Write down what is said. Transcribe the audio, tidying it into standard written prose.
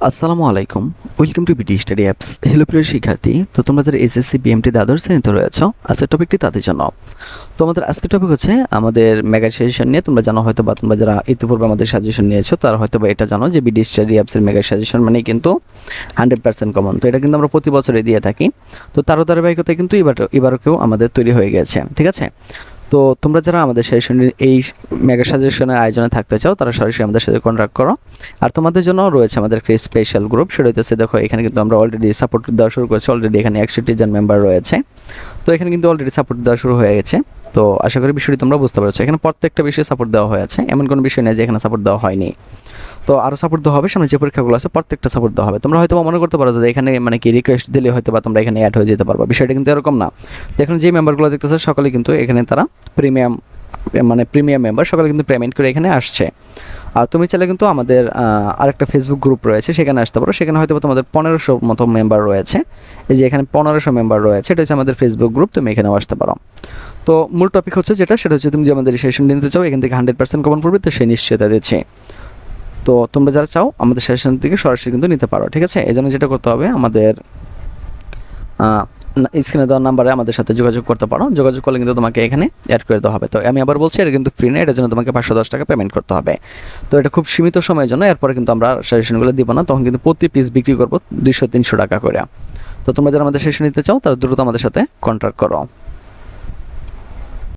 আসসালামু আলাইকুম, welcome to BD study apps. Hello প্রিয় শিক্ষার্থী, তো তোমরা যারা এসএসসি বিএমটি দ্বাদশ শ্রেণীতে রয়েছ, আজকের টপিকটি তাদের জন্য। তো আমাদের আজকের টপিক হচ্ছে আমাদের মেগা সাজেশন নিয়ে। তোমরা জানো হয়তো বা তোমরা যারা ইতিপূর্বে আমাদের সাজেশন নিয়েছো তারা হয়তো বা এটা জানো যে বিডি স্টাডি অ্যাপসের মেগা সাজেশন মানে কিন্তু 100% কমন। তো এটা কিন্তু আমরা প্রতি বছরে দিয়ে থাকি। তো তারও ধারাবাহিকতায় কিন্তু এবারও আমাদের তৈরি হয়ে গেছে, ঠিক আছে। তো তোমরা যারা আমাদের সাজেশনের এই মেগা সাজেশনের আয়োজনে থাকতে চাও তারা সরাসরি আমাদের সাথে কন্ট্যাক্ট করো। আর তোমাদের জন্য রয়েছে আমাদের একটা স্পেশাল গ্রুপ, সেটা হচ্ছে দেখো এখানে কিন্তু আমরা অলরেডি সাপোর্ট দেওয়া শুরু করেছি। অলরেডি এখানে 61 জন মেম্বার রয়েছে। তো এখানে কিন্তু অলরেডি সাপোর্ট দেওয়া শুরু হয়ে গেছে। তো আশা করি বিষয়টি তোমরা বুঝতে পারছো। এখানে প্রত্যেকটা বিষয়ে সাপোর্ট দেওয়া হয়েছে, এমন কোনো বিষয় নেই যে এখানে সাপোর্ট দেওয়া হয়নি। তো আরও সাপোর্ট দেওয়া হবে, সামনে যে পরীক্ষাগুলো আছে প্রত্যেকটা সাপোর্ট দেওয়া হবে। তোমরা হয়তো মনে করতে পারো যে এখানে মানে কি রিকোয়েস্ট দিলে হয়তো বা তোমরা এখানে অ্যাড হয়ে যেতে পারবা, বিষয়টা কিন্তু এরকম না। তো এখানে যে মেম্বারগুলো দেখতেছো সকলে কিন্তু এখানে তারা প্রিমিয়াম মেম্বার, সকলে কিন্তু পেমেন্ট করে এখানে আসছে। আর তুমি চাইলে কিন্তু আমাদের আরেকটা ফেসবুক গ্রুপ রয়েছে, সেখানে আসতে পারো। সেখানে হয়তো তোমাদের 1500 মতো মেম্বার রয়েছে। এই যে এখানে 1500 মেম্বার রয়েছে, এটা হচ্ছে আমাদের ফেসবুক গ্রুপ, তুমি এখানেও আসতে পারো। তো মূল টপিক হচ্ছে সেটা হচ্ছে তুমি যে আমাদের সেশন নিতে চাও এখান থেকে 100% কমন পড়বে, তো সেই নিশ্চয়তা দিচ্ছে। তো তোমরা যারা চাও আমাদের সেশন থেকে সরাসরি কিন্তু নিতে পারো, ঠিক আছে। এই জন্য যেটা করতে হবে, আমাদের স্ক্রিনে দেওয়ার নাম্বারে আমাদের সাথে যোগাযোগ করতে পারো। যোগাযোগ করলে কিন্তু তোমাকে এখানে অ্যাড করে দেওয়া হবে। তো আমি আবার বলছি, এটা কিন্তু ফ্রি না, এটার জন্য তোমাকে 510 টাকা পেমেন্ট করতে হবে। তো এটা খুব সীমিত সময়ের জন্য, এরপরে কিন্তু আমরা সাজেশনগুলো দিব না, তখন কিন্তু প্রতি পিস বিক্রি করবো 200-300 টাকা করে। তো তোমরা যারা আমাদের সেশন নিতে চাও তারা দ্রুত আমাদের সাথে কন্ট্যাক্ট করো।